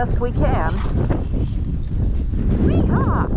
best we can. Wee-haw!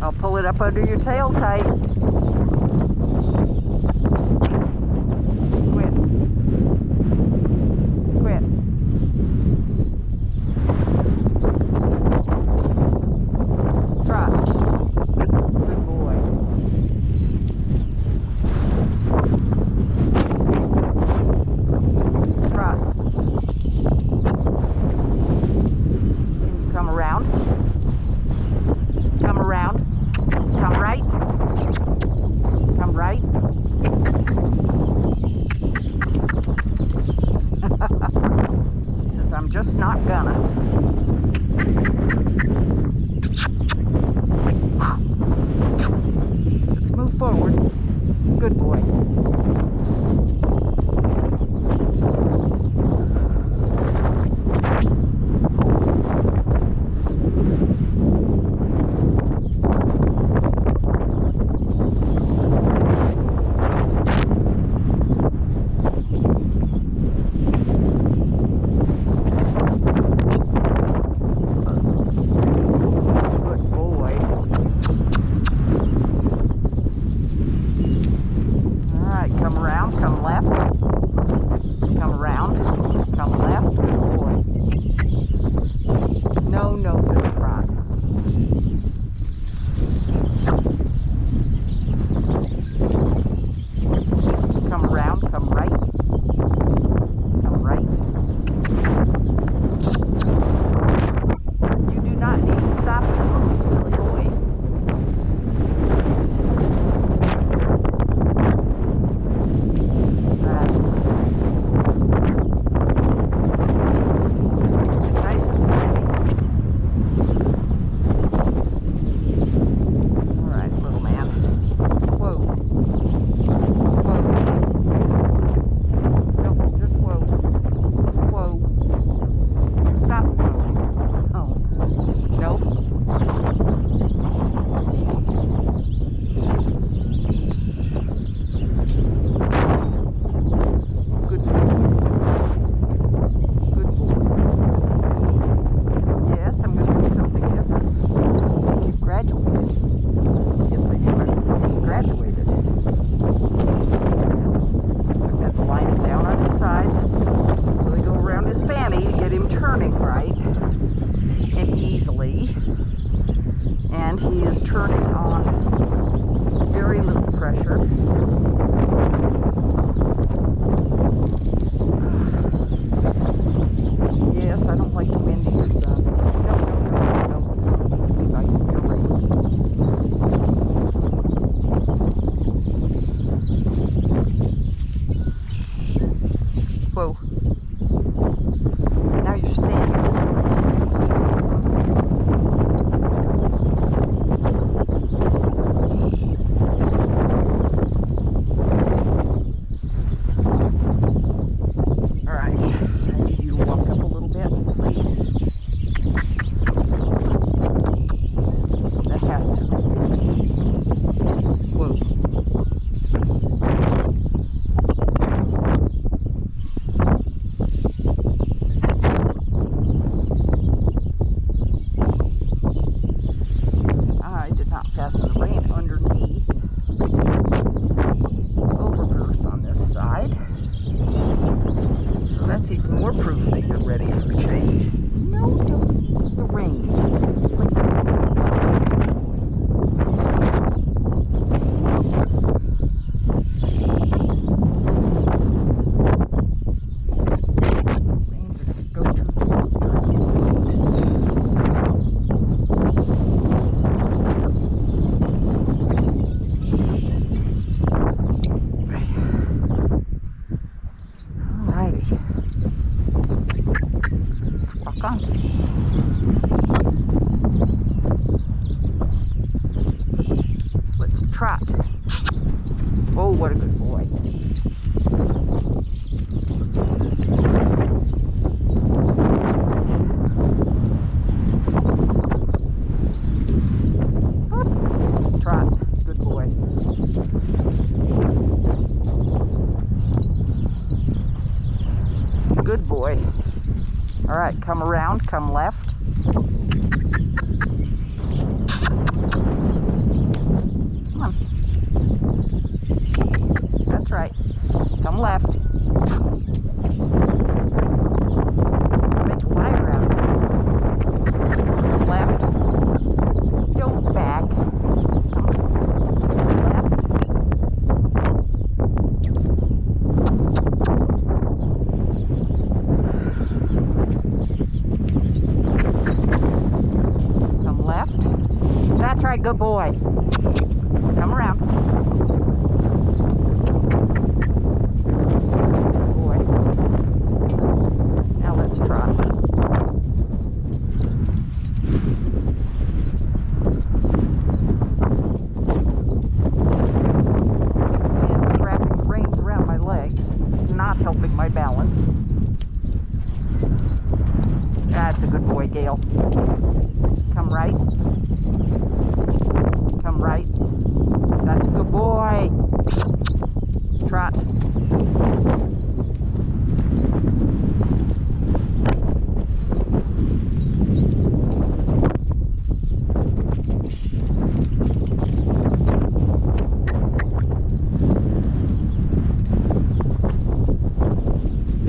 I'll pull it up under your tail tight. Quit. Quit. Trot. Good boy. Trot. Can you come around? Come around. Come right. Come right. He says, I'm just not gonna. Let's move forward. Good boy. Come around, come left, come around, come left, good boy. No, just trot. Come around, come right, come right. You do not need to stop and move, silly boy. And he is turning on very little pressure. Yes, I don't like the wind either, son. No. Like your reins. Whoa. Now you're standing. Fasten the rein underneath the overgirth on this side. So that's even more proof that you're ready for change. No, don't use the reins. Let's trot. Whoa. Oh, what a good boy. Trot. Good boy. Good boy. All right, come around, come left. Come on. That's right. Come left. Make a wire out of it. Left. Don't back. Left. Come left. That's right, good boy. Come around. Good boy. Now let's trot. And wrapping the reins around my legs, not helping my balance. That's a good boy, Gale. Come right. Come right. That's a good boy. Trot.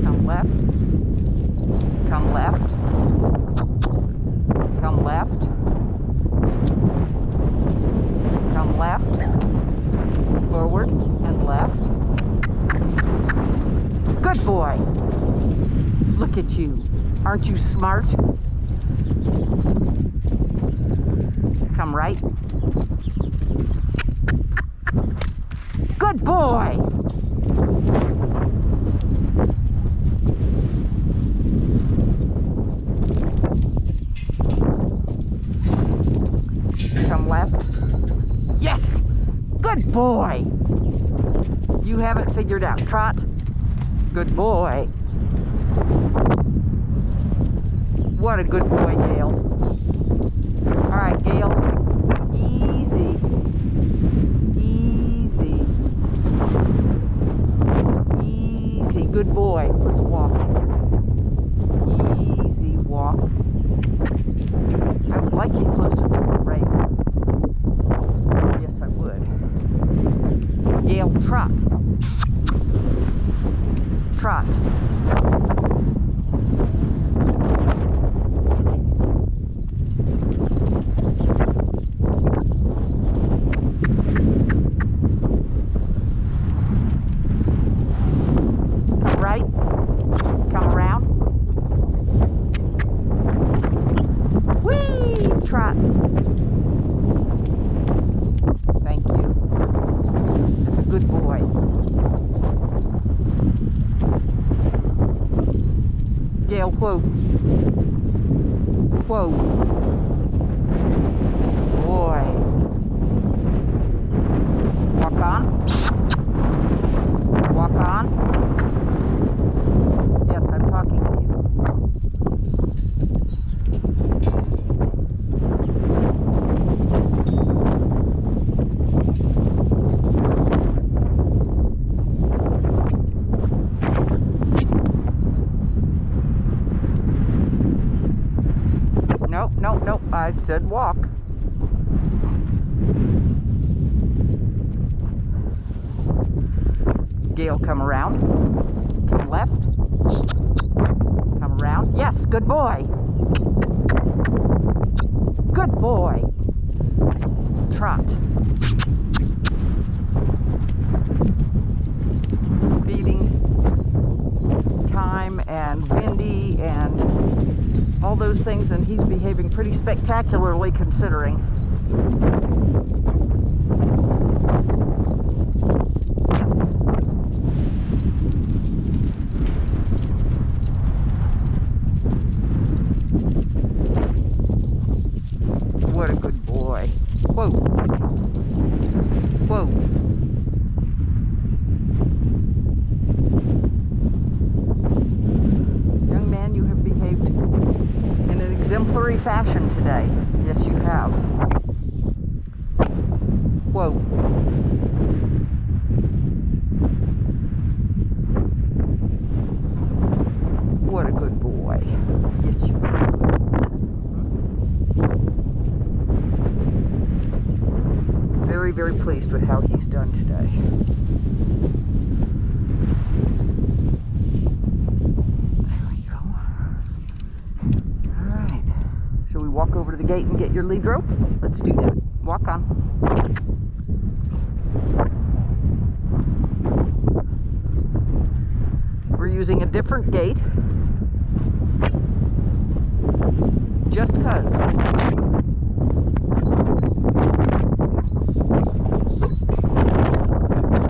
Come left. Come left. Come left. Come left. Forward and left. Good boy. Look at you. Aren't you smart? Come right. Good boy. Come left. Yes! Good boy! You have it figured out. Trot. Good boy. What a good boy, Gale. Alright, Gale. Easy. Easy. Easy. Good boy. Let's walk. Easy walk. I would like you closer to the rail. Yes, I would. Gale, trot. Trot. Come right. Come around. Whee! Trot. Thank you. That's a good boy. Gale, whoa. Whoa. Boy. Walk on. Walk on. Yes, I'm talking to you. Nope, nope, nope. I said walk. Gale, come around. Come left. Come around. Yes, good boy. Good boy. Trot. Feeding time and windy and all those things, and he's behaving pretty spectacularly considering. What a good boy. Whoa. Whoa. exemplary fashion today. Yes, you have. Whoa. What a good boy. Yes, you have. Very, very pleased with how he's done today. Shall we walk over to the gate and get your lead rope? Let's do that. Walk on. We're using a different gate just 'cause.